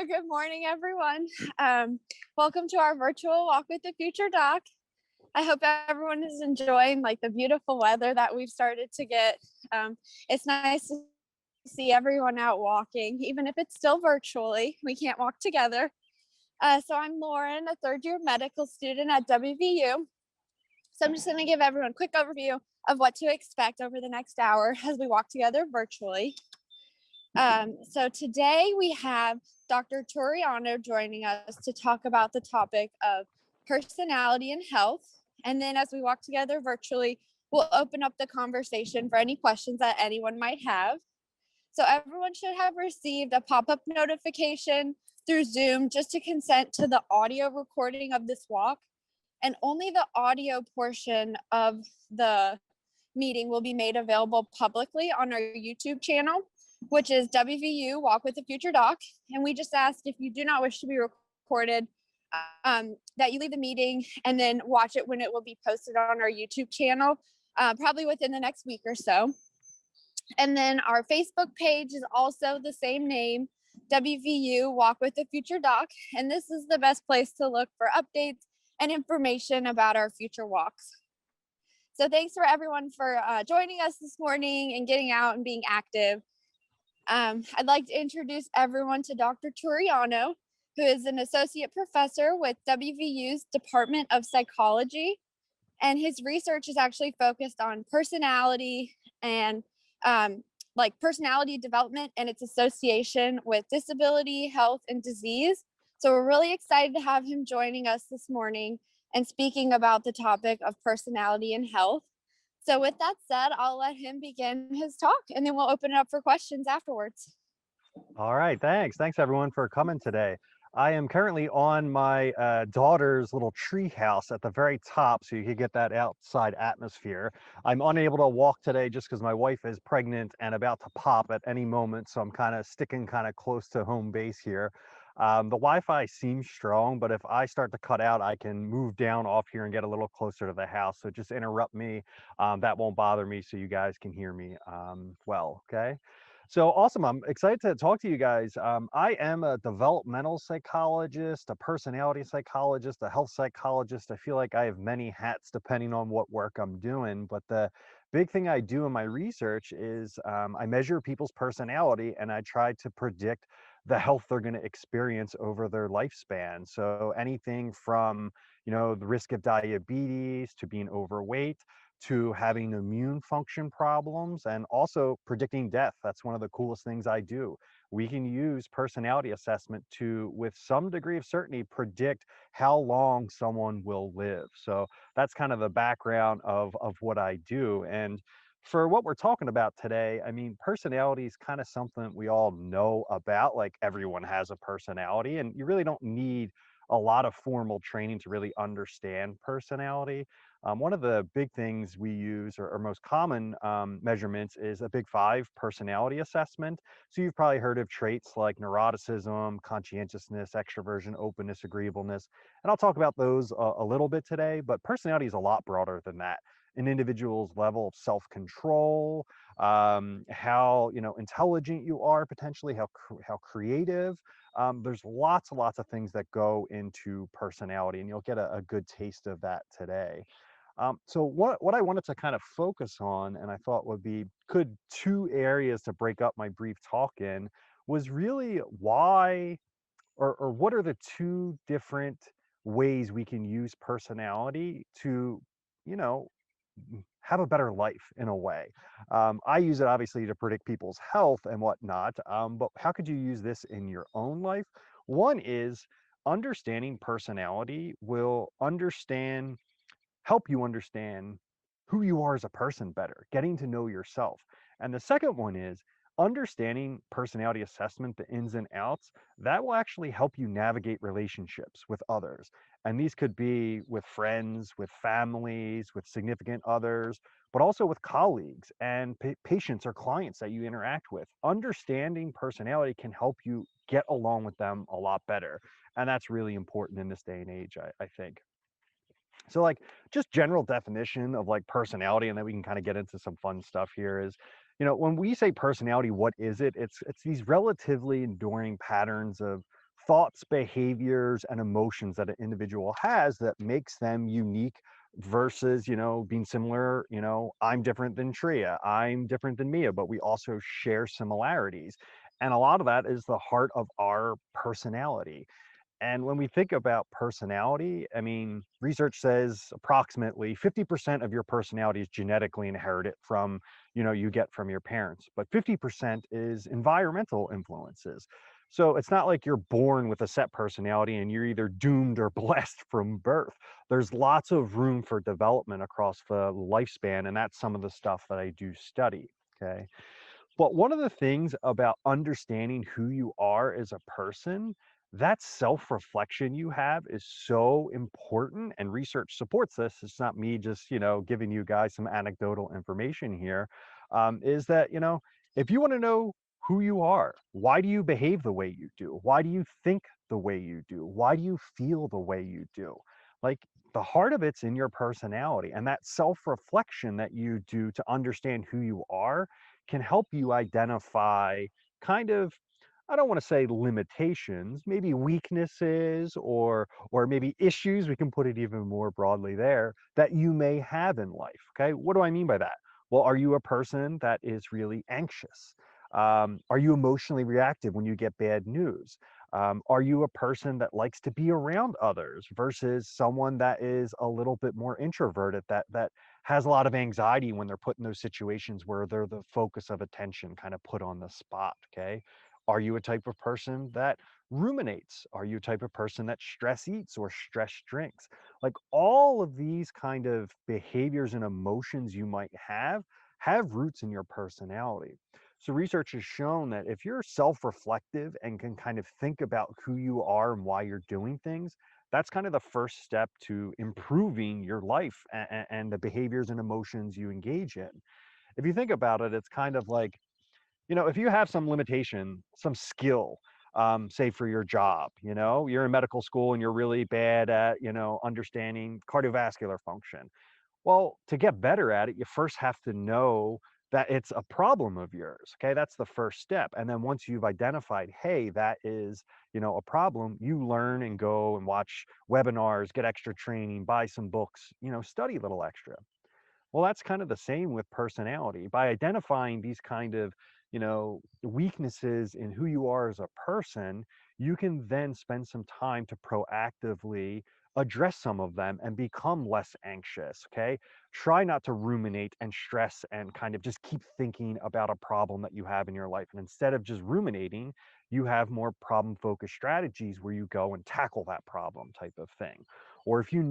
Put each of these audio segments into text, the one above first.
good morning, everyone. Welcome to our virtual Walk with the Future Doc. I hope everyone is enjoying the beautiful weather that we've started to get. It's nice to see everyone out walking, even if it's still virtually. We can't walk together. So I'm Lauren, a third-year medical student at WVU. So I'm just going to give everyone a quick overview of what to expect over the next hour as we walk together virtually. So today we have Dr. Turiano joining us to talk about the topic of personality and health. And then as we walk together virtually, we'll open up the conversation for any questions that anyone might have. So everyone should have received a pop-up notification through Zoom just to consent to the audio recording of this walk. And only the audio portion of the meeting will be made available publicly on our YouTube channel, which is WVU Walk with the Future Doc. And we just ask, if you do not wish to be recorded, that you leave the meeting and then watch it when it will be posted on our YouTube channel, probably within the next week or so. And then our Facebook page is also the same name, WVU Walk with the Future Doc. And this is the best place to look for updates and information about our future walks. So thanks for everyone for joining us this morning and getting out and being active. I'd like to introduce everyone to Dr. Turiano, who is an associate professor with WVU's Department of Psychology. And his research is actually focused on personality and personality development and its association with disability, health, and disease. So we're really excited to have him joining us this morning and speaking about the topic of personality and health. So with that said, I'll let him begin his talk and then we'll open it up for questions afterwards. All right, thanks. Thanks everyone for coming today. I am currently on my daughter's little tree house at the very top, so you can get that outside atmosphere. I'm unable to walk today just because my wife is pregnant and about to pop at any moment, so I'm kind of sticking close to home base here. The Wi-Fi seems strong, but if I start to cut out, I can move down off here and get a little closer to the house. So just interrupt me. That won't bother me, so you guys can hear me well, okay? So awesome. I'm excited to talk to you guys. I am a developmental psychologist, a personality psychologist, a health psychologist. I feel like I have many hats depending on what work I'm doing. But the big thing I do in my research is I measure people's personality and I try to predict the health they're going to experience over their lifespan. So anything from, the risk of diabetes to being overweight, to having immune function problems, and also predicting death. That's one of the coolest things I do. We can use personality assessment to, with some degree of certainty, predict how long someone will live. So that's kind of the background of what I do. And for what we're talking about today, I mean, personality is kind of something we all know about. Like, everyone has a personality, and you really don't need a lot of formal training to really understand personality. One of the big things we use, or most common measurements, is a Big Five personality assessment. So you've probably heard of traits like neuroticism, conscientiousness, extroversion, openness, agreeableness. And I'll talk about those a little bit today, but personality is a lot broader than that. An individual's level of self-control, how intelligent you are, potentially how creative. There's lots and lots of things that go into personality, and you'll get a good taste of that today. So what I wanted to kind of focus on, and I thought would be good two areas to break up my brief talk in, was really why, or what are the two different ways we can use personality to, have a better life in a way. I use it obviously to predict people's health and whatnot, but how could you use this in your own life? One is understanding personality will help you understand who you are as a person better, getting to know yourself. And the second one is understanding personality assessment, the ins and outs. That will actually help you navigate relationships with others. And these could be with friends, with families, with significant others, but also with colleagues and patients or clients that you interact with. Understanding personality can help you get along with them a lot better. And that's really important in this day and age, I think. So just general definition of personality, and then we can kind of get into some fun stuff here is, when we say personality, what is it? It's these relatively enduring patterns of thoughts, behaviors, and emotions that an individual has that makes them unique versus, being similar. I'm different than Tria, I'm different than Mia, but we also share similarities. And a lot of that is the heart of our personality. And when we think about personality, I mean, research says approximately 50% of your personality is genetically inherited from, you get from your parents, but 50% is environmental influences. So it's not like you're born with a set personality and you're either doomed or blessed from birth. There's lots of room for development across the lifespan, and that's some of the stuff that I do study. Okay. But one of the things about understanding who you are as a person, that self-reflection you have is so important, and research supports this. It's not me just, giving you guys some anecdotal information here. Is that, if you want to know who you are, why do you behave the way you do? Why do you think the way you do? Why do you feel the way you do? Like, the heart of it's in your personality, and that self-reflection that you do to understand who you are can help you identify kind of, I don't want to say limitations, maybe weaknesses, or maybe issues, we can put it even more broadly there, that you may have in life. Okay, what do I mean by that? Well, are you a person that is really anxious? Are you emotionally reactive when you get bad news? Are you a person that likes to be around others versus someone that is a little bit more introverted, that has a lot of anxiety when they're put in those situations where they're the focus of attention, kind of put on the spot? Okay. Are you a type of person that ruminates? Are you a type of person that stress eats or stress drinks? Like, all of these kind of behaviors and emotions you might have roots in your personality. So research has shown that if you're self-reflective and can kind of think about who you are and why you're doing things, that's kind of the first step to improving your life and the behaviors and emotions you engage in. If you think about it, it's kind of like, if you have some limitation, some skill, say for your job, you're in medical school and you're really bad at, understanding cardiovascular function. Well, to get better at it, you first have to know that it's a problem of yours. Okay, that's the first step. And then once you've identified, hey, that is, a problem, you learn and go and watch webinars, get extra training, buy some books, study a little extra. Well, that's kind of the same with personality. By identifying these kind of, weaknesses in who you are as a person, you can then spend some time to proactively address some of them and become less anxious. Okay. Try not to ruminate and stress and kind of just keep thinking about a problem that you have in your life. And instead of just ruminating, you have more problem focused strategies where you go and tackle that problem type of thing. Or if you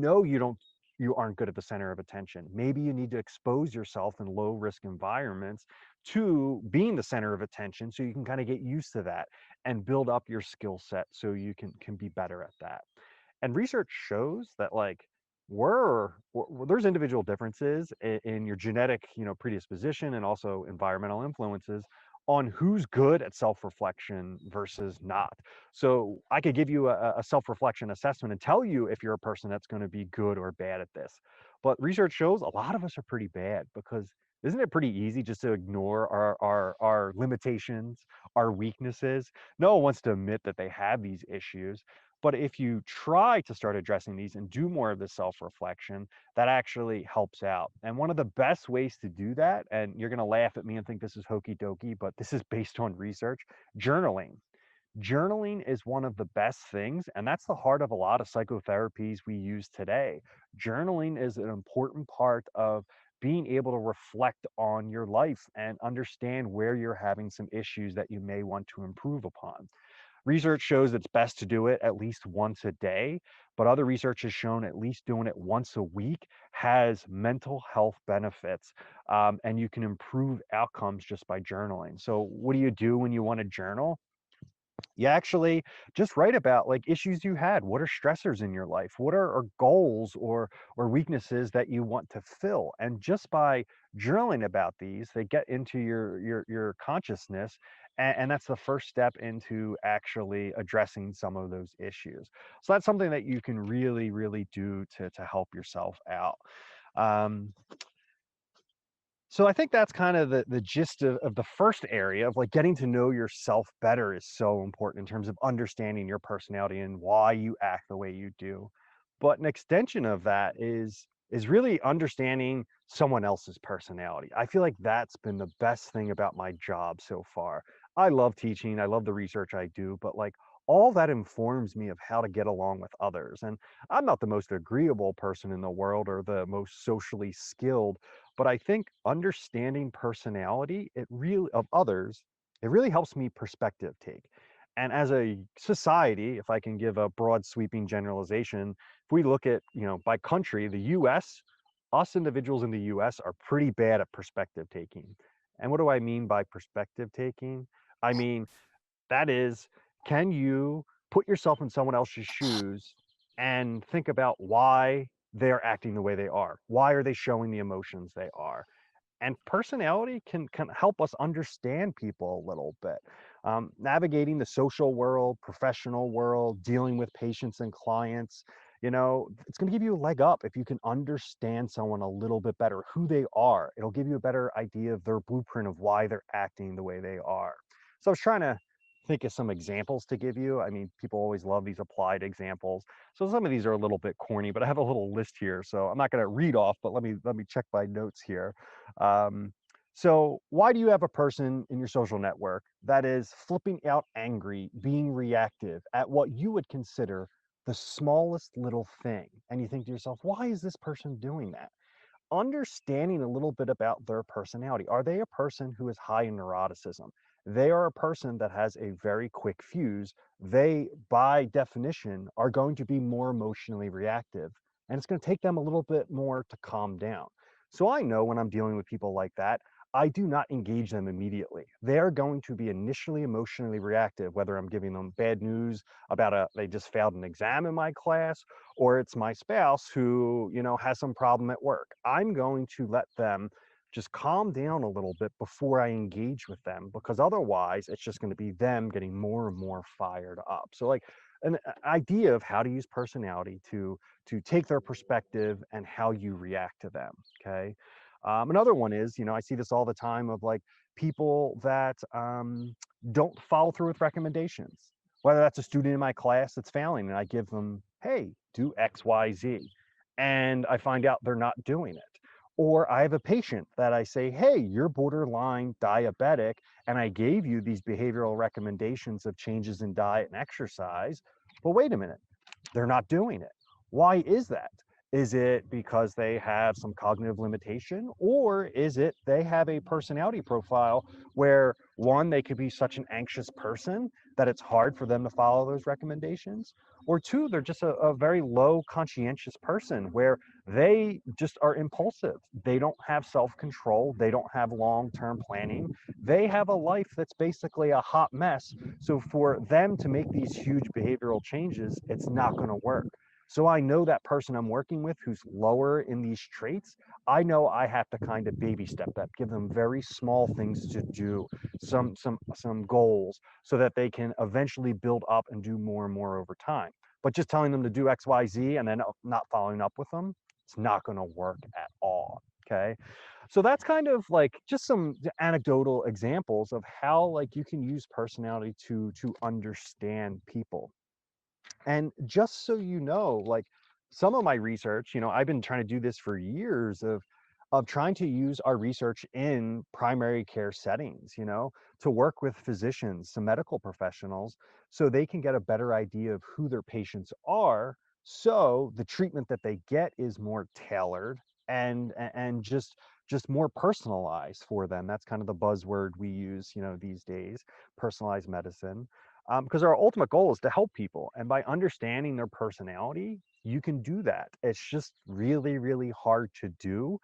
aren't good at the center of attention, maybe you need to expose yourself in low risk environments to being the center of attention so you can kind of get used to that and build up your skill set so you can be better at that. And research shows that, like, there's individual differences in your genetic, predisposition, and also environmental influences on who's good at self-reflection versus not. So I could give you a self-reflection assessment and tell you if you're a person that's going to be good or bad at this. But research shows a lot of us are pretty bad, because isn't it pretty easy just to ignore our limitations, our weaknesses? No one wants to admit that they have these issues. But if you try to start addressing these and do more of the self-reflection, that actually helps out. And one of the best ways to do that, and you're going to laugh at me and think this is hokey dokey, but this is based on research: journaling. Journaling is one of the best things, and that's the heart of a lot of psychotherapies we use today. Journaling is an important part of being able to reflect on your life and understand where you're having some issues that you may want to improve upon. Research shows it's best to do it at least once a day, but other research has shown at least doing it once a week has mental health benefits, and you can improve outcomes just by journaling. So, what do you do when you want to journal? You actually just write about, like, issues you had. What are stressors in your life? What are goals or weaknesses that you want to fill? And just by journaling about these, they get into your consciousness, and that's the first step into actually addressing some of those issues. So that's something that you can really do to help yourself out. Um, So I think that's kind of the gist of the first area of like getting to know yourself better is so important in terms of understanding your personality and why you act the way you do. But an extension of that is really understanding someone else's personality. I feel like that's been the best thing about my job so far. I love teaching, I love the research I do, but like all that informs me of how to get along with others. And I'm not the most agreeable person in the world or the most socially skilled, but I think understanding personality, it really of others, it really helps me perspective take. And as a society, if I can give a broad sweeping generalization, if we look at, by country, the US, us individuals in the US are pretty bad at perspective taking. And what do I mean by perspective taking? I mean, that is, can you put yourself in someone else's shoes and think about why they're acting the way they are? Why are they showing the emotions they are? And personality can help us understand people a little bit. Navigating the social world, professional world, dealing with patients and clients, it's going to give you a leg up if you can understand someone a little bit better, who they are. It'll give you a better idea of their blueprint of why they're acting the way they are. So I was trying to think of some examples to give you. I mean, people always love these applied examples. So some of these are a little bit corny, but I have a little list here. So I'm not going to read off, but let me check my notes here. Um, so why do you have a person in your social network that is flipping out angry, being reactive at what you would consider the smallest little thing? And you think to yourself, why is this person doing that? Understanding a little bit about their personality. Are they a person who is high in neuroticism? They are a person that has a very quick fuse. They, by definition, are going to be more emotionally reactive, and it's going to take them a little bit more to calm down. So I know when I'm dealing with people like that, I do not engage them immediately. They are going to be initially emotionally reactive, whether I'm giving them bad news about they just failed an exam in my class, or it's my spouse who, has some problem at work. I'm going to let them just calm down a little bit before I engage with them, because otherwise it's just going to be them getting more and more fired up. So like an idea of how to use personality to take their perspective and how you react to them. Okay. Another one is, I see this all the time of like people that don't follow through with recommendations, whether that's a student in my class that's failing and I give them, hey, do XYZ. And I find out they're not doing it. Or I have a patient that I say, hey, you're borderline diabetic, and I gave you these behavioral recommendations of changes in diet and exercise. But wait a minute, they're not doing it. Why is that? Is it because they have some cognitive limitation, or is it they have a personality profile where one, they could be such an anxious person that it's hard for them to follow those recommendations? Or two, they're just a very low conscientious person where they just are impulsive. They don't have self control. They don't have long term planning. They have a life that's basically a hot mess. So for them to make these huge behavioral changes, it's not going to work. So I know that person I'm working with who's lower in these traits, I know I have to kind of baby step that, give them very small things to do, some goals so that they can eventually build up and do more and more over time. But just telling them to do XYZ and then not following up with them, it's not going to work at all. Okay. So that's kind of like just some anecdotal examples of how like you can use personality to understand people. And just so you know, like some of my research, I've been trying to do this for years of trying to use our research in primary care settings, to work with physicians, some medical professionals, so they can get a better idea of who their patients are. So the treatment that they get is more tailored and just more personalized for them. That's kind of the buzzword we use, these days, personalized medicine, because our ultimate goal is to help people. And by understanding their personality, you can do that. It's just really, really hard to do.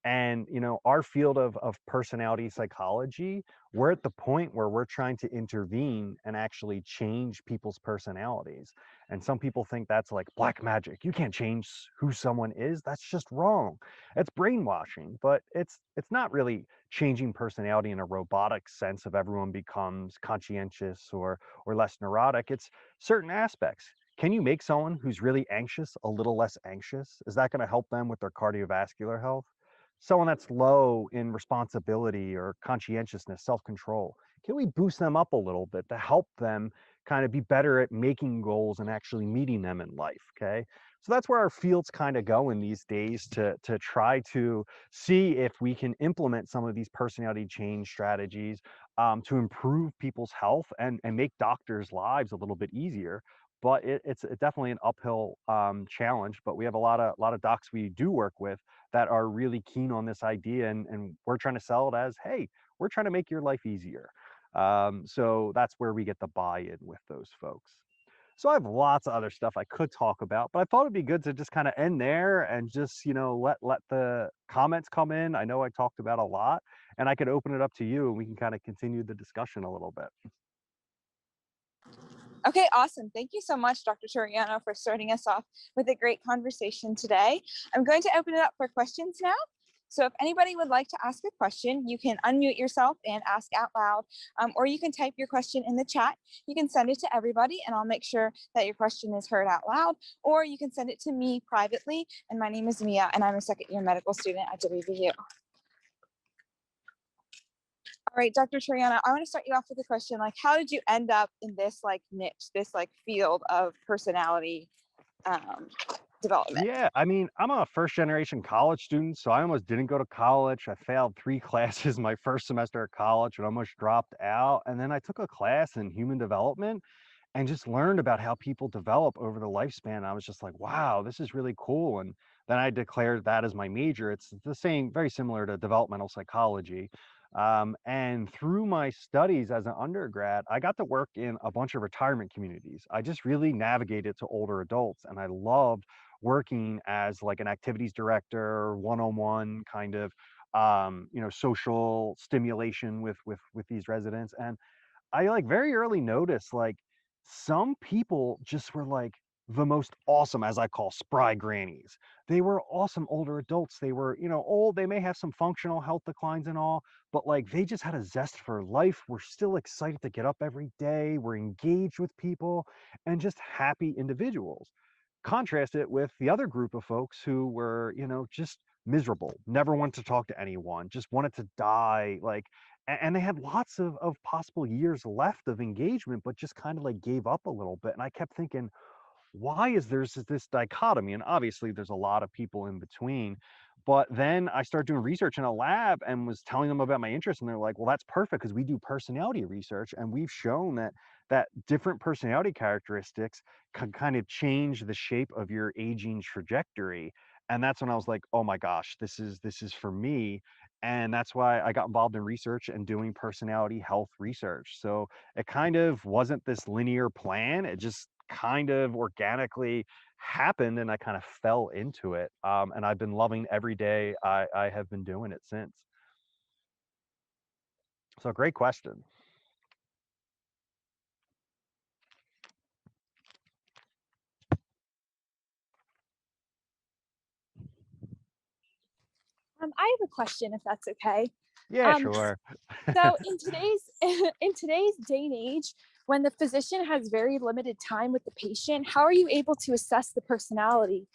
And, our field of personality psychology, we're at the point where we're trying to intervene and actually change people's personalities. And some people think that's like black magic. You can't change who someone is. That's just wrong. It's brainwashing, but it's not really changing personality in a robotic sense of everyone becomes conscientious or less neurotic. It's certain aspects. Can you make someone who's really anxious a little less anxious? Is that going to help them with their cardiovascular health? someone that's low in responsibility or conscientiousness, self-control? Can we boost them up a little bit to help them kind of be better at making goals and actually meeting them in life? Okay. So that's where our field's kind of going these days, to try to see if we can implement some of these personality change strategies, to improve people's health and make doctors' lives a little bit easier. But it's definitely an uphill challenge. But we have a lot of docs we do work with that are really keen on this idea, and we're trying to sell it as, hey, we're trying to make your life easier. So that's where we get the buy-in with those folks. So I have lots of other stuff I could talk about, but I thought it'd be good to just kind of end there and just, let the comments come in. I know I talked about a lot, and I could open it up to you and we can kind of continue the discussion a little bit. Okay, awesome. Thank you so much, Dr. Turiano, for starting us off with a great conversation today. I'm going to open it up for questions now. So if anybody would like to ask a question, you can unmute yourself and ask out loud, or you can type your question in the chat. You can send it to everybody and I'll make sure that your question is heard out loud, or you can send it to me privately. And my name is Mia and I'm a second year medical student at WVU. All right, Dr. Turiano, I want to start you off with a question, like, how did you end up in this niche, this field of personality um, development? Yeah, I mean, I'm a first generation college student, so I almost didn't go to college. I failed three classes my first semester of college and almost dropped out. And then I took a class in human development and just learned about how people develop over the lifespan. I was just like, wow, this is really cool. And then I declared that as my major. It's the same, very similar to developmental psychology. And through my studies as an undergrad, I got to work in a bunch of retirement communities. I just really navigated to older adults, and I loved working as like an activities director, one-on-one kind of, social stimulation with these residents. And I like very early noticed like some people just were like the most awesome, as I call spry grannies. They were awesome older adults. They were, old. They may have some functional health declines and all, but like they just had a zest for life. We're still excited to get up every day. We're engaged with people and just happy individuals. Contrast it with the other group of folks who were, just miserable, never wanted to talk to anyone, just wanted to die. Like, and they had lots of possible years left of engagement, but just kind of like gave up a little bit. And I kept thinking, why is there's this dichotomy? And obviously there's a lot of people in between. But then I started doing research in a lab and was telling them about my interest, and they're like, well, that's perfect because we do personality research, and we've shown that different personality characteristics can kind of change the shape of your aging trajectory. And that's when I was like, oh my gosh, this is for me. And that's why I got involved in research and doing personality health research. So it kind of wasn't this linear plan. It just kind of organically happened, and I kind of fell into it. And I've been loving every day I have been doing it since. So great question. I have a question, if that's okay. Yeah, Um, sure. so in today's in today's day and age, when the physician has very limited time with the patient, how are you able to assess the personality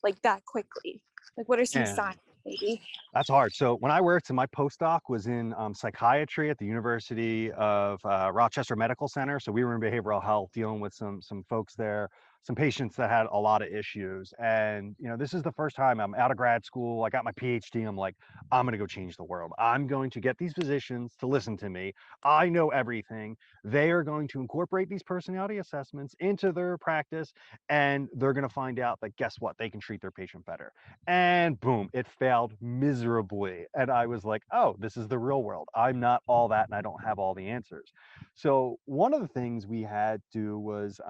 like that quickly? Like, what are some Yeah. signs, maybe? That's hard. So when I worked, and my postdoc was in psychiatry at the University of Rochester Medical Center. So we were in behavioral health, dealing with some folks there, some patients that had a lot of issues. And this is the first time I'm out of grad school. I got my PhD. I'm like, I'm going to go change the world. I'm going to get these physicians to listen to me. I know everything. They are going to incorporate these personality assessments into their practice, and they're going to find out that, guess what, they can treat their patient better. And boom, it failed miserably. And I was like, oh, this is the real world. I'm not all that, and I don't have all the answers. So one of the things we had to do was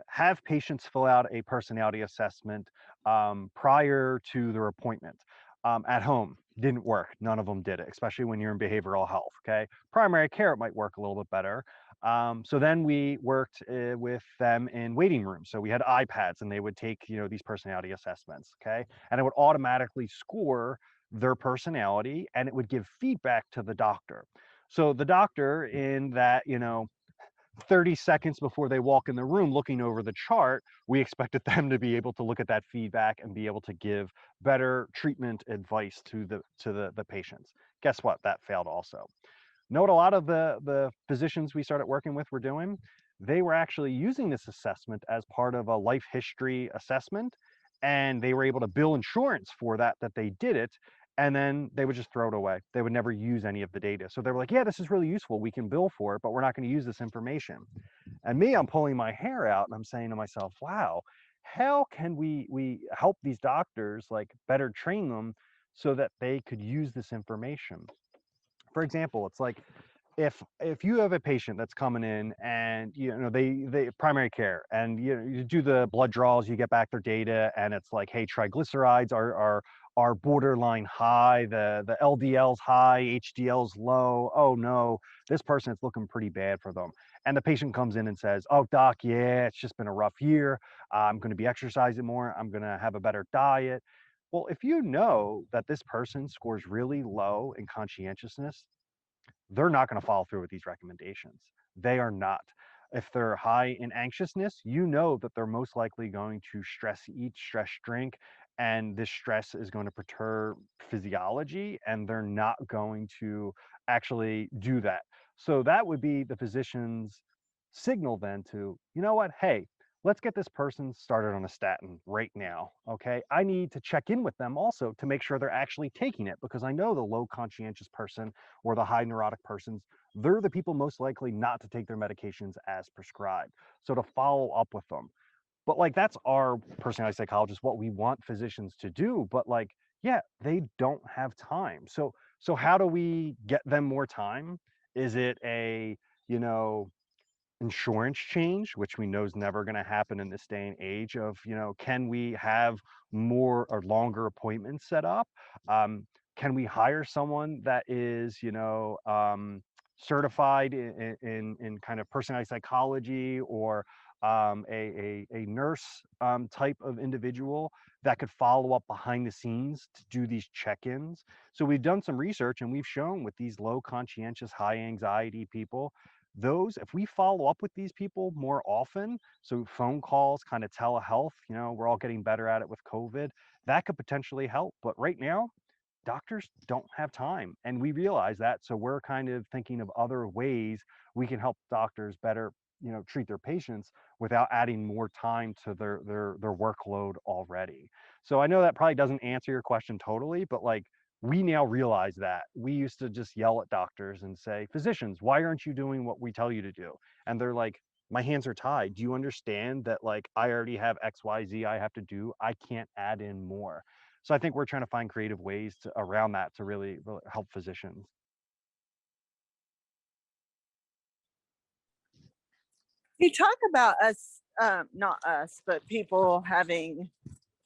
have patients fill out a personality assessment prior to their appointment. At home, didn't work. None of them did it, especially when you're in behavioral health. Okay. Primary care, it might work a little bit better. So then we worked with them in waiting rooms. So we had iPads, and they would take, these personality assessments. Okay. And it would automatically score their personality, and it would give feedback to the doctor. So the doctor, in that, 30 seconds before they walk in the room looking over the chart, we expected them to be able to look at that feedback and be able to give better treatment advice to the patients. Guess what? That failed also. Know what a lot of the physicians we started working with were doing? They were actually using this assessment as part of a life history assessment, and they were able to bill insurance for that they did it, and then they would just throw it away. They would never use any of the data. So they were like, yeah, this is really useful. We can bill for it, but we're not going to use this information. And me, I'm pulling my hair out and I'm saying to myself, wow, how can we help these doctors like better train them so that they could use this information? For example, it's like if you have a patient that's coming in and they primary care and you do the blood draws, you get back their data and it's like, hey, triglycerides are borderline high, the LDL's high, HDL's low. Oh no, this person, it's looking pretty bad for them. And the patient comes in and says, oh doc, yeah, it's just been a rough year. I'm going to be exercising more. I'm going to have a better diet. Well, if you know that this person scores really low in conscientiousness, they're not going to follow through with these recommendations. They are not. If they're high in anxiousness, you know that they're most likely going to stress eat, stress drink, and this stress is going to perturb physiology, and they're not going to actually do that. So that would be the physician's signal then to, you know what, hey, let's get this person started on a statin right now. Okay. I need to check in with them also to make sure they're actually taking it, because I know the low conscientious person or the high neurotic persons, they're the people most likely not to take their medications as prescribed. So to follow up with them. But like that's our personality psychologist, what we want physicians to do. But like, yeah, they don't have time. So how do we get them more time? Is it a, you know, insurance change, which we know is never going to happen in this day and age of, can we have more or longer appointments set up? Can we hire someone that is, certified in kind of personality psychology, or a nurse type of individual that could follow up behind the scenes to do these check-ins? So we've done some research and we've shown with these low conscientious, high anxiety people, those, if we follow up with these people more often, so phone calls, kind of telehealth, we're all getting better at it with COVID, that could potentially help. But right now, doctors don't have time, and we realize that. So we're kind of thinking of other ways we can help doctors better, treat their patients without adding more time to their workload already. So I know that probably doesn't answer your question totally, but like, we now realize that we used to just yell at doctors and say, physicians, why aren't you doing what we tell you to do? And they're like, my hands are tied. Do you understand that like I already have XYZ I have to do? I can't add in more. So I think we're trying to find creative ways around that to really help physicians. You talk about us, not us, but people having,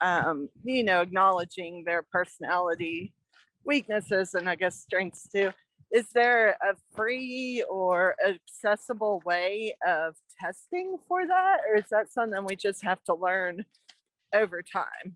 acknowledging their personality weaknesses and I guess strengths too. Is there a free or accessible way of testing for that? Or is that something we just have to learn over time?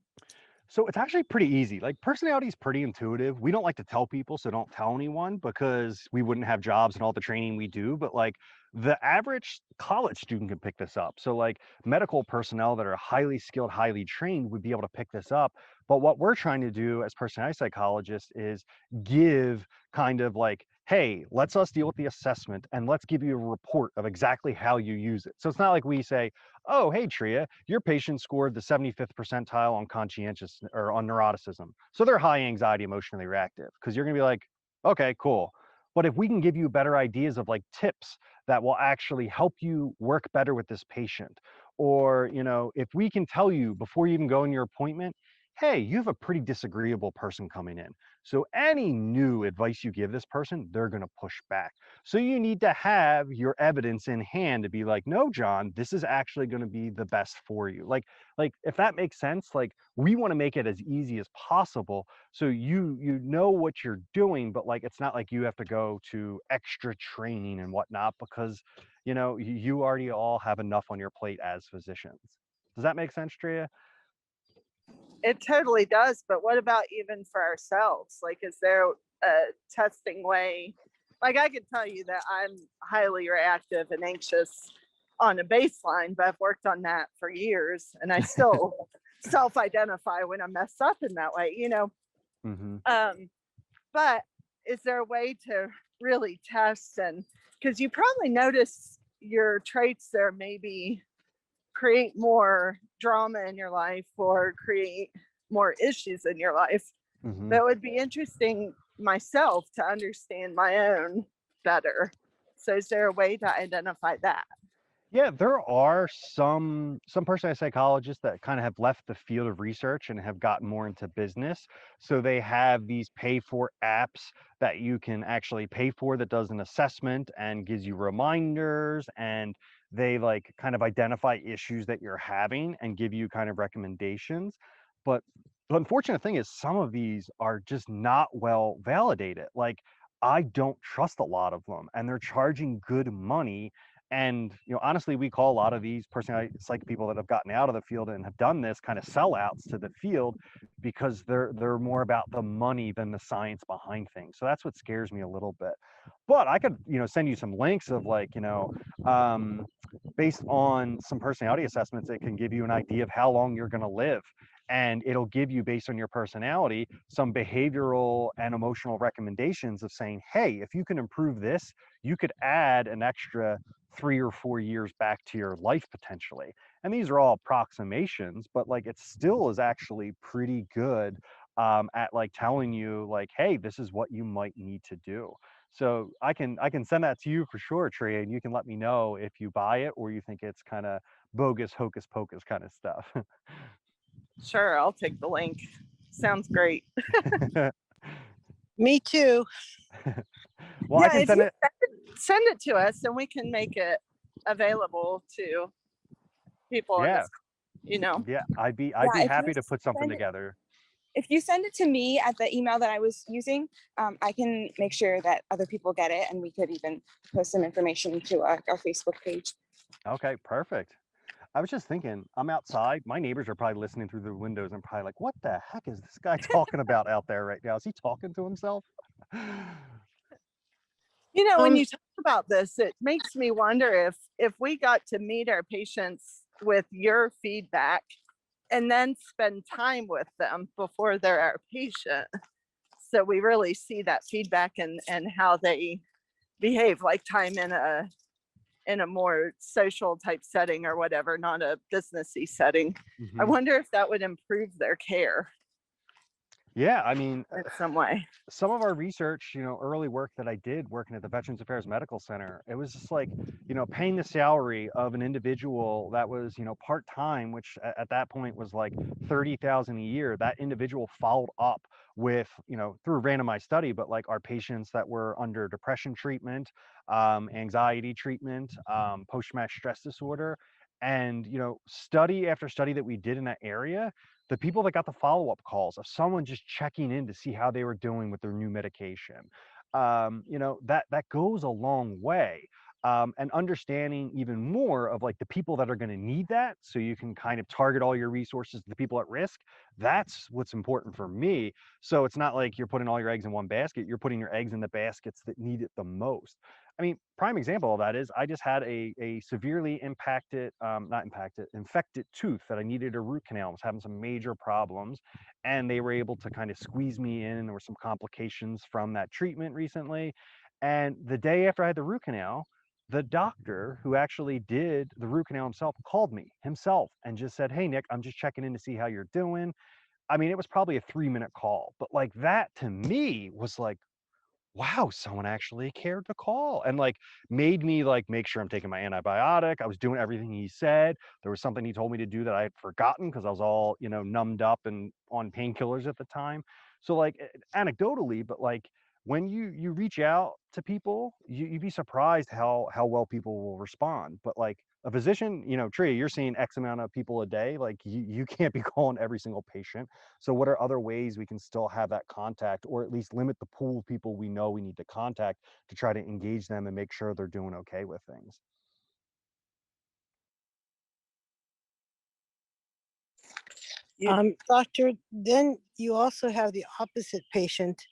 So it's actually pretty easy. Like, personality is pretty intuitive. We don't like to tell people, so don't tell anyone, because we wouldn't have jobs and all the training we do. But like, the average college student can pick this up. So like, medical personnel that are highly skilled, highly trained would be able to pick this up. But what we're trying to do as personality psychologists is give kind of like, hey, let's us deal with the assessment and let's give you a report of exactly how you use it. So it's not like we say, oh, hey, Tria, your patient scored the 75th percentile on conscientious or on neuroticism. So they're high anxiety, emotionally reactive, because you're going to be like, okay, cool. But if we can give you better ideas of like tips that will actually help you work better with this patient, or, if we can tell you before you even go in your appointment, hey, you have a pretty disagreeable person coming in. So any new advice you give this person, they're going to push back. So you need to have your evidence in hand to be like, no, John, this is actually going to be the best for you. Like if that makes sense, like we want to make it as easy as possible. So you know what you're doing, but like it's not like you have to go to extra training and whatnot, because you already all have enough on your plate as physicians. Does that make sense, Tria? It totally does. But what about even for ourselves? Like, is there a testing way like I could tell you that I'm highly reactive and anxious on a baseline, but I've worked on that for years, and I still self-identify when I mess up in that way, you know. Hmm. But is there a way to really test, and because you probably notice your traits there maybe create more drama in your life or create more issues in your life. Hmm. That would be interesting myself to understand my own better. So is there a way to identify that? Yeah, there are some personality psychologists that kind of have left the field of research and have gotten more into business. So they have these pay for apps that you can actually pay for that does an assessment and gives you reminders, and they like kind of identify issues that you're having and give you kind of recommendations. But the unfortunate thing is some of these are just not well validated. Like I don't trust a lot of them, and they're charging good money. And honestly, we call a lot of these personality psych people that have gotten out of the field and have done this kind of sellouts to the field, because they're more about the money than the science behind things. So that's what scares me a little bit. But I could send you some links of like um, based on some personality assessments, it can give you an idea of how long you're going to live. And it'll give you, based on your personality, some behavioral and emotional recommendations of saying, hey, if you can improve this, you could add an extra 3 or 4 years back to your life potentially. And these are all approximations, but like it still is actually pretty good at like telling you like, hey, this is what you might need to do. So I can send that to you for sure, Trey, and you can let me know if you buy it or you think it's kind of bogus hocus pocus kind of stuff. Sure, I'll take the link. Sounds great. Me too. Well, I Yeah, can if send you it. send it to us, and we can make it available to people in Yeah, this, you know. yeah, I'd be Yeah, if happy you to put something send it, together. if you send it to me at the email that I was using, I can make sure that other people get it, and we could even post some information to our Facebook page. Okay, perfect. I was just thinking, I'm outside. My neighbors are probably listening through the windows and probably like, what the heck is this guy talking about out there right now? Is he talking to himself? You know, when you talk about this, it makes me wonder if we got to meet our patients with your feedback and then spend time with them before they're our patient, so we really see that feedback and how they behave, like time in a more social type setting or whatever, not a businessy setting. I Mhm. wonder if that would improve their care Yeah, I mean, in some way. some of our research, early work that I did working at the Veterans Affairs Medical Center, it was just like, paying the salary of an individual that was, part-time, which at that point was like 30,000 a year. That individual followed up with, through a randomized study, but like our patients that were under depression treatment, anxiety treatment, post-traumatic stress disorder. And, study after study that we did in that area, the people that got the follow-up calls of someone just checking in to see how they were doing with their new medication, that goes a long way. And understanding even more of like the people that are going to need that, so you can kind of target all your resources to the people at risk. That's what's important for me. So it's not like you're putting all your eggs in one basket, you're putting your eggs in the baskets that need it the most. I mean, prime example of that is I just had a severely infected tooth that I needed a root canal. I was having some major problems, and they were able to kind of squeeze me in. And there were some complications from that treatment recently. And the day after I had the root canal, the doctor who actually did the root canal himself called me himself and just said, hey, Nick, I'm just checking in to see how you're doing. I mean, it was probably a 3-minute call, but like that to me was like, wow, someone actually cared to call and like made me like make sure I'm taking my antibiotic. I was doing everything he said. There was something he told me to do that I had forgotten because I was all, numbed up and on painkillers at the time. So like anecdotally, but like when you reach out to people, you'd be surprised how well people will respond. But like a physician, Tree, you're seeing X amount of people a day. Like you can't be calling every single patient. So what are other ways we can still have that contact, or at least limit the pool of people we know we need to contact to try to engage them and make sure they're doing okay with things? Doctor, then you also have the opposite patient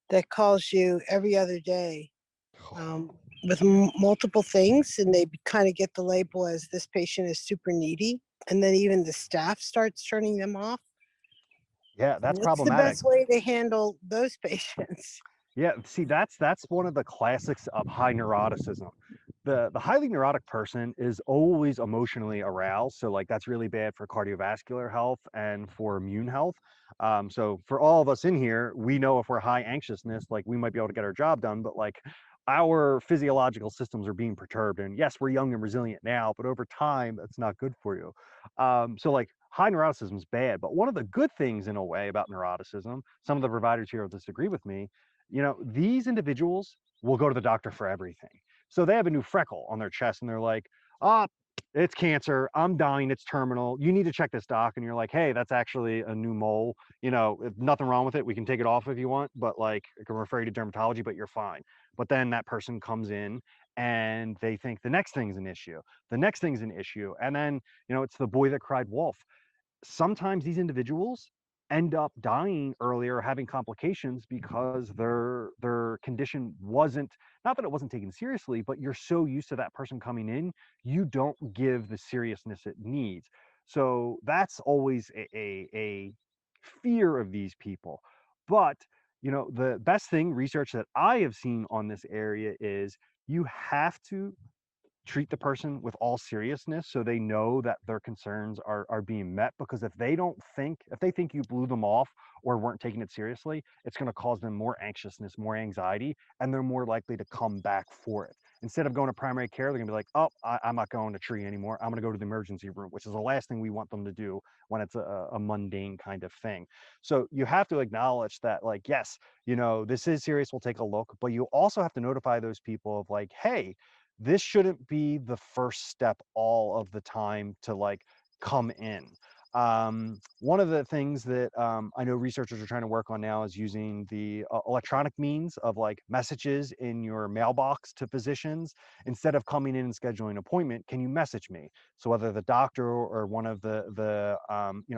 that calls you every other day. um, with multiple things, and they kind of get the label as this patient is super needy. And then even the staff starts turning them off. Yeah, that's What's the problematic. best way to handle those patients? Yeah, see, that's one of the classics of high neuroticism. The highly neurotic person is always emotionally aroused, so like that's really bad for cardiovascular health and for immune health. So for all of us in here, we know if we're high anxiousness, like we might be able to get our job done, but like our physiological systems are being perturbed. And yes, we're young and resilient now, but over time, that's not good for you. So like high neuroticism is bad, but one of the good things in a way about neuroticism, some of the providers here will disagree with me, these individuals will go to the doctor for everything. So they have a new freckle on their chest and they're like, ah, it's cancer. I'm dying. It's terminal. You need to check this, doc. And you're like, hey, that's actually a new mole. Nothing wrong with it. We can take it off if you want, but like I can refer you to dermatology, but you're fine. But then that person comes in and they think the next thing's an issue. The next thing's an issue. And then, it's the boy that cried wolf. Sometimes these individuals end up dying earlier, having complications because their condition wasn't, not that it wasn't taken seriously, but you're so used to that person coming in, you don't give the seriousness it needs. So that's always a fear of these people. But the best thing, research that I have seen on this area is you have to treat the person with all seriousness so they know that their concerns are being met, because if they think you blew them off or weren't taking it seriously, it's going to cause them more anxiousness, more anxiety, and they're more likely to come back for it. Instead of going to primary care, they're going to be like, oh, I'm not going to tree anymore, I'm going to go to the emergency room, which is the last thing we want them to do when it's a mundane kind of thing. So you have to acknowledge that, like, yes, this is serious, we'll take a look, but you also have to notify those people of like, hey, this shouldn't be the first step all of the time to like come in. One of the things that I know researchers are trying to work on now is using the electronic means of like messages in your mailbox to physicians. Instead of coming in and scheduling an appointment, can you message me? So whether the doctor or one of the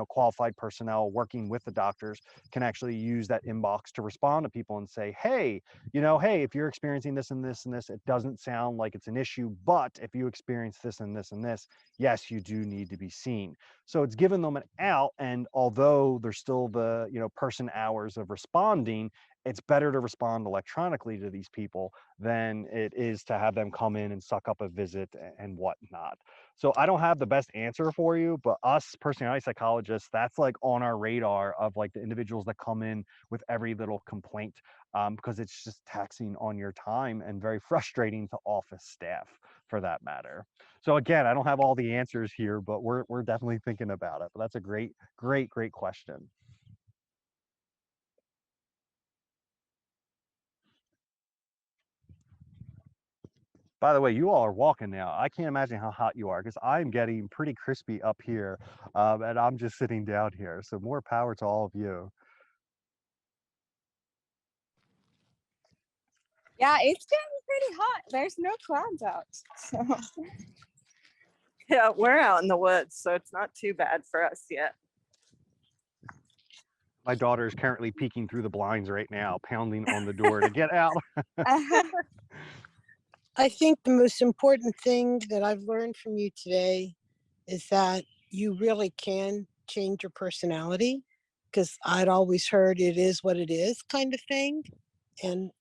qualified personnel working with the doctors can actually use that inbox to respond to people and say, hey, hey, if you're experiencing this and this and this, it doesn't sound like it's an issue, but if you experience this and this and this, yes, you do need to be seen. So it's given them an out, and although there's still the person hours of responding, it's better to respond electronically to these people than it is to have them come in and suck up a visit and whatnot. So I don't have the best answer for you, but us personality psychologists, that's like on our radar of like the individuals that come in with every little complaint, because it's just taxing on your time and very frustrating to office staff for that matter. So again, I don't have all the answers here, but we're definitely thinking about it. But that's a great question. By the way, you all are walking now. I can't imagine how hot you are, because I'm getting pretty crispy up here, and I'm just sitting down here. So more power to all of you. Yeah, it's getting pretty hot. There's no clouds out. So Yeah, we're out in the woods, so it's not too bad for us yet. My daughter is currently peeking through the blinds right now, pounding on the door to get out. I think the most important thing that I've learned from you today is that you really can change your personality, because I'd always heard it is what it is kind of thing. And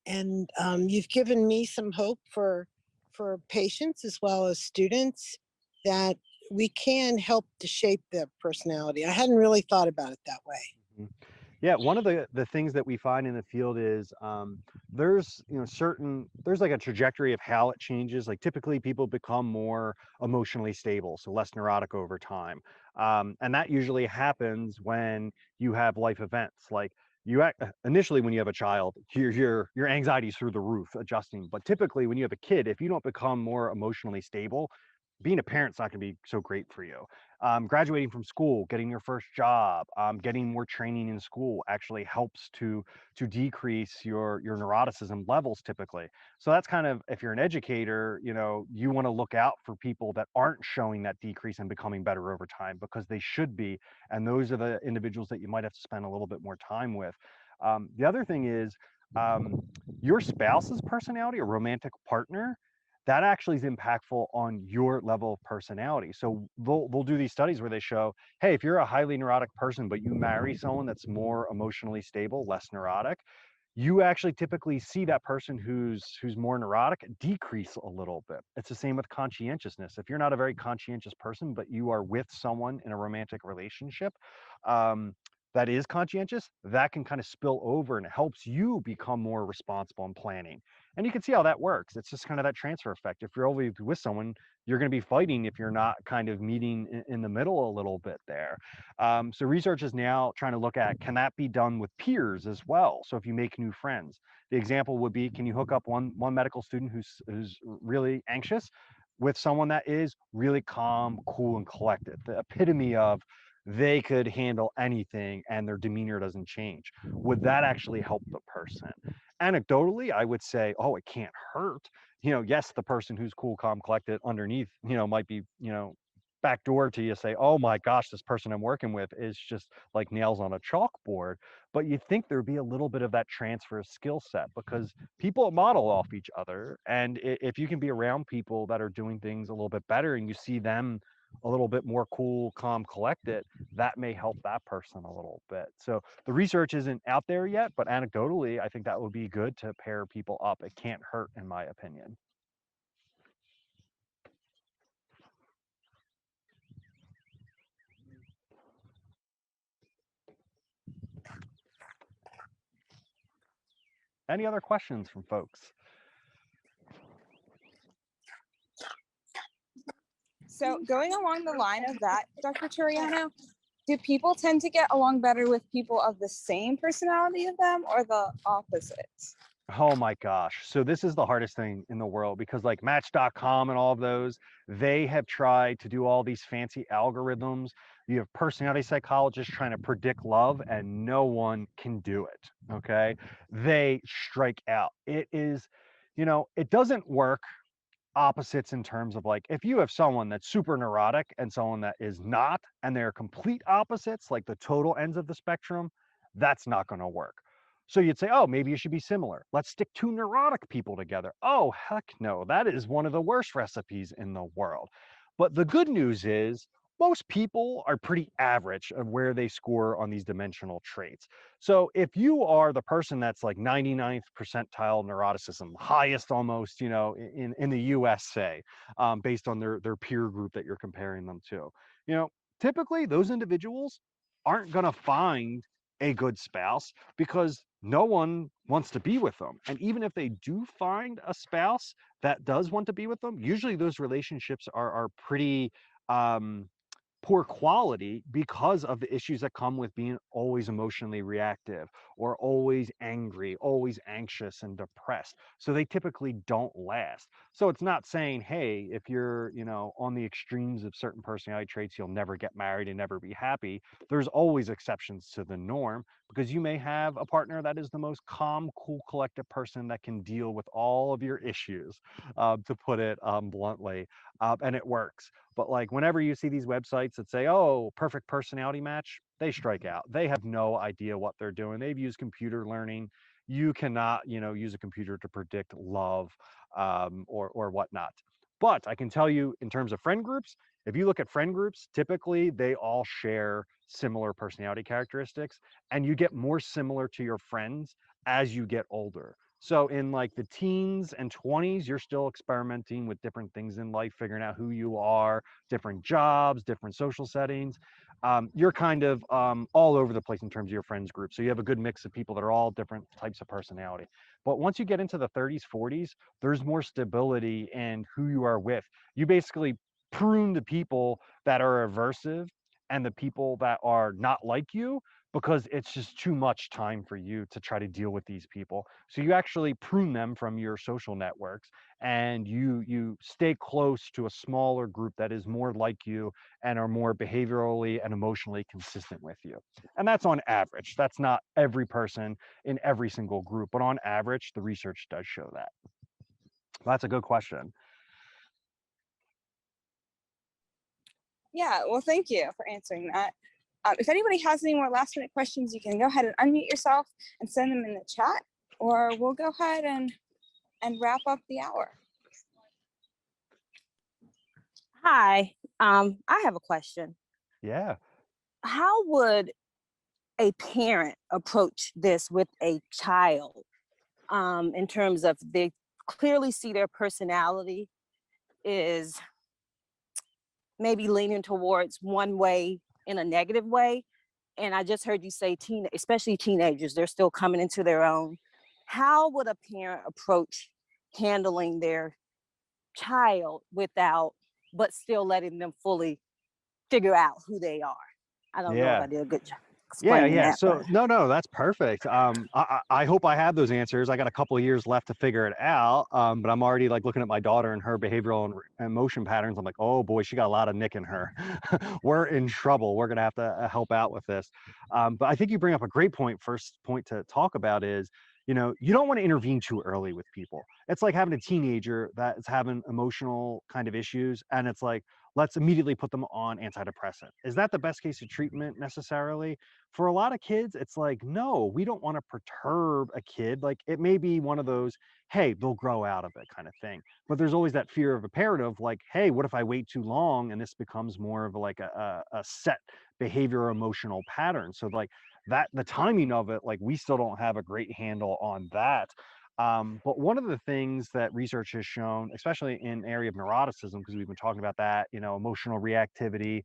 you've given me some hope for patients as well as students, that we can help to shape their personality. I hadn't really thought about it that way. Mhm. Yeah, one of the things that we find in the field is there's there's like a trajectory of how it changes. Like typically people become more emotionally stable, so less neurotic over time, and that usually happens when you have life events. Like initially when you have a child, your anxiety is through the roof, adjusting. But typically when you have a kid, if you don't become more emotionally stable, being a parent's not going to be so great for you. Graduating from school, getting your first job, getting more training in school actually helps to decrease your neuroticism levels typically. So that's kind of, if you're an educator, you want to look out for people that aren't showing that decrease and becoming better over time, because they should be. And those are the individuals that you might have to spend a little bit more time with. The other thing is, your spouse's personality or romantic partner, that actually is impactful on your level of personality. So they'll do these studies where they show, hey, if you're a highly neurotic person, but you marry someone that's more emotionally stable, less neurotic, you actually typically see that person who's more neurotic decrease a little bit. It's the same with conscientiousness. If you're not a very conscientious person, but you are with someone in a romantic relationship, um, that is conscientious, that can kind of spill over and it helps you become more responsible in planning. And you can see how that works. It's just kind of that transfer effect. If you're always with someone, you're going to be fighting if you're not kind of meeting in the middle a little bit there. So research is now trying to look at, can that be done with peers as well? So if you make new friends, the example would be, can you hook up one medical student who's really anxious with someone that is really calm, cool, and collected, the epitome of they could handle anything and their demeanor doesn't change? Would that actually help the person? Anecdotally, I would say, oh, it can't hurt. Yes, the person who's cool, calm, collected underneath, might be, backdoor to you, say, oh my gosh, this person I'm working with is just like nails on a chalkboard. But you think there'd be a little bit of that transfer of skill set because people model off each other. And if you can be around people that are doing things a little bit better and you see them a little bit more cool, calm, collected, that may help that person a little bit. So the research isn't out there yet, but anecdotally, I think that would be good to pair people up. It can't hurt, in my opinion. Any other questions from folks? So going along the line of that, Dr. Turiano, do people tend to get along better with people of the same personality of them or the opposite? Oh my gosh. So this is the hardest thing in the world because like Match.com and all of those, they have tried to do all these fancy algorithms. You have personality psychologists trying to predict love and no one can do it. Okay. They strike out. It is, it doesn't work opposites in terms of like if you have someone that's super neurotic and someone that is not, and they're complete opposites, like the total ends of the spectrum, that's not going to work. So you'd say, oh, maybe you should be similar. Let's stick two neurotic people together. Oh, heck no, that is one of the worst recipes in the world. But the good news is most people are pretty average of where they score on these dimensional traits. So if you are the person that's like 99th percentile neuroticism, highest almost, in the US, say, based on their peer group that you're comparing them to, typically those individuals aren't going to find a good spouse because no one wants to be with them. And even if they do find a spouse that does want to be with them, usually those relationships are pretty poor quality because of the issues that come with being always emotionally reactive or always angry, always anxious and depressed. So they typically don't last. So it's not saying, hey, if you're, on the extremes of certain personality traits, you'll never get married and never be happy. There's always exceptions to the norm because you may have a partner that is the most calm, cool, collected person that can deal with all of your issues, to put it bluntly, and it works. But like whenever you see these websites that say, oh, perfect personality match, they strike out. They have no idea what they're doing. They've used computer learning. You cannot, use a computer to predict love, or whatnot. But I can tell you in terms of friend groups, if you look at friend groups, typically they all share similar personality characteristics and you get more similar to your friends as you get older. So in like the teens and 20s, you're still experimenting with different things in life, figuring out who you are, different jobs, different social settings. You're kind of all over the place in terms of your friends group. So you have a good mix of people that are all different types of personality. But once you get into the 30s, 40s, there's more stability in who you are with. You basically prune the people that are aversive and the people that are not like you because it's just too much time for you to try to deal with these people. So you actually prune them from your social networks and you stay close to a smaller group that is more like you and are more behaviorally and emotionally consistent with you. And that's on average. That's not every person in every single group, but on average, the research does show that. That's a good question. Yeah, well, thank you for answering that. If anybody has any more last minute questions, you can go ahead and unmute yourself and send them in the chat. or we'll go ahead and wrap up the hour. Hi, I have a question. Yeah. How would a parent approach this with a child, in terms of they clearly see their personality is maybe leaning towards one way in a negative way? And I just heard you say especially teenagers, they're still coming into their own. How would a parent approach handling their child but still letting them fully figure out who they are? I don't know if Yeah. I did a good job Yeah, explaining yeah. that, So but no, that's perfect. I hope I have those answers. I got a couple of years left to figure it out. But I'm already like looking at my daughter and her behavioral and emotion patterns. I'm like, oh boy, she got a lot of nick in her. We're in trouble. We're gonna have to help out with this. But I think you bring up a great point. First point to talk about is, you don't want to intervene too early with people. It's like having a teenager that is having emotional kind of issues, and it's like, let's immediately put them on antidepressant. Is that the best case of treatment necessarily? For a lot of kids, it's like, no, we don't want to perturb a kid. Like it may be one of those, hey, they'll grow out of it kind of thing. But there's always that fear of a parent of like, hey, what if I wait too long and this becomes more of like a set behavior or emotional pattern? So like that, the timing of it, like we still don't have a great handle on that. But one of the things that research has shown, especially in the area of neuroticism, because we've been talking about that, emotional reactivity,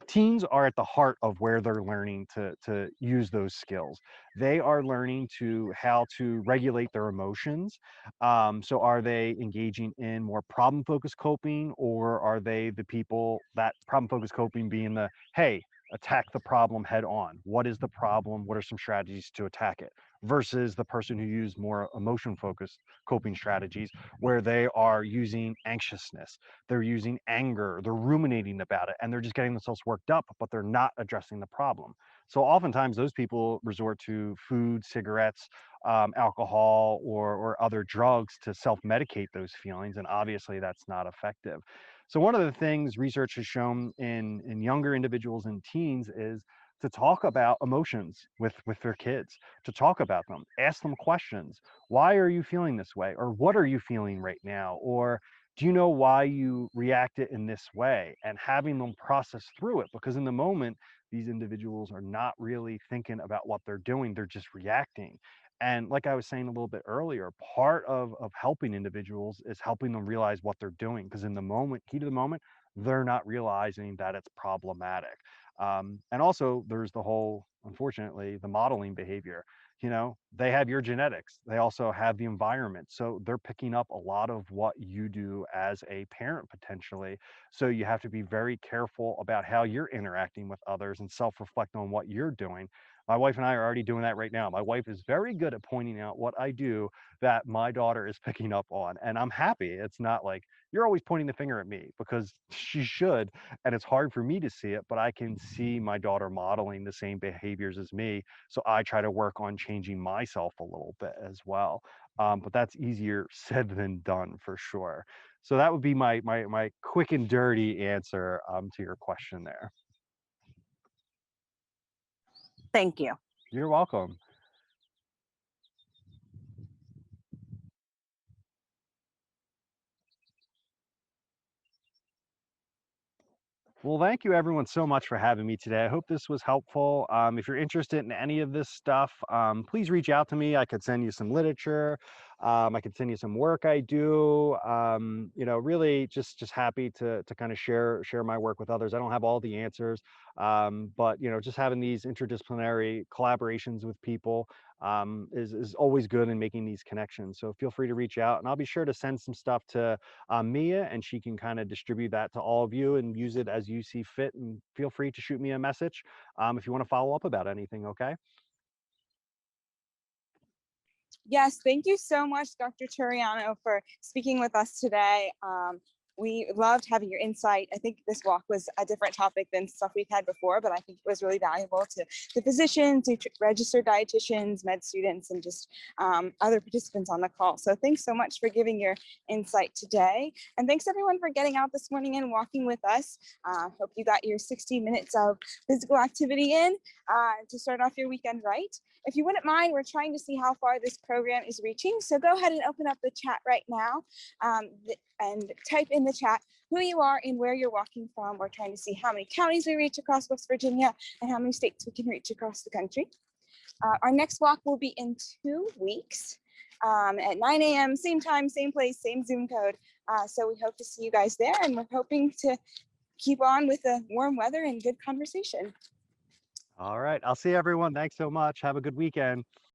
teens are at the heart of where they're learning to use those skills. They are learning how to regulate their emotions. So are they engaging in more problem-focused coping, or are they the people that problem-focused coping being the, hey, attack the problem head on? What is the problem? What are some strategies to attack it? Versus the person who used more emotion-focused coping strategies, where they are using anxiousness, they're using anger, they're ruminating about it, and they're just getting themselves worked up, but they're not addressing the problem. So oftentimes those people resort to food, cigarettes, alcohol, or other drugs to self-medicate those feelings, and obviously that's not effective. So one of the things research has shown in younger individuals and teens is to talk about emotions with their kids, to talk about them, ask them questions. Why are you feeling this way? Or what are you feeling right now? Or do you know why you reacted in this way? And having them process through it, because in the moment, these individuals are not really thinking about what they're doing, they're just reacting. And like I was saying a little bit earlier, part of helping individuals is helping them realize what they're doing, because in the moment, heat of the moment, they're not realizing that it's problematic. And also there's the whole, unfortunately, the modeling behavior. They have your genetics, they also have the environment, so they're picking up a lot of what you do as a parent potentially. So you have to be very careful about how you're interacting with others and self-reflect on what you're doing. My wife and I are already doing that right now. My wife is very good at pointing out what I do that my daughter is picking up on, and I'm happy. It's not like you're always pointing the finger at me, because she should, and it's hard for me to see it, but I can see my daughter modeling the same behaviors as me. So I try to work on changing myself a little bit as well. But that's easier said than done for sure. So that would be my quick and dirty answer to your question there. thank you. You're welcome. Well, thank you everyone so much for having me today. I hope this was helpful. If you're interested in any of this stuff, please reach out to me. I could send you some literature. I could send you some work I do. Really just happy to kind of share my work with others. I don't have all the answers, but just having these interdisciplinary collaborations with people is always good in making these connections. So feel free to reach out, and I'll be sure to send some stuff to Mia, and she can kind of distribute that to all of you and use it as you see fit. And feel free to shoot me a message if you want to follow up about anything. Okay. Yes, thank you so much, Dr. Turiano, for speaking with us today. We loved having your insight. I think this walk was a different topic than stuff we've had before, but I think it was really valuable to the physicians, registered dietitians, med students, and just other participants on the call. So thanks so much for giving your insight today. And thanks everyone for getting out this morning and walking with us. Hope you got your 60 minutes of physical activity in to start off your weekend right. If you wouldn't mind, we're trying to see how far this program is reaching. So go ahead and open up the chat right now and type in the chat who you are and where you're walking from. We're trying to see how many counties we reach across West Virginia and how many states we can reach across the country. Our next walk will be in 2 weeks at 9 a.m., same time, same place, same Zoom code. So we hope to see you guys there, and we're hoping to keep on with the warm weather and good conversation. All right. I'll see everyone. Thanks so much. Have a good weekend.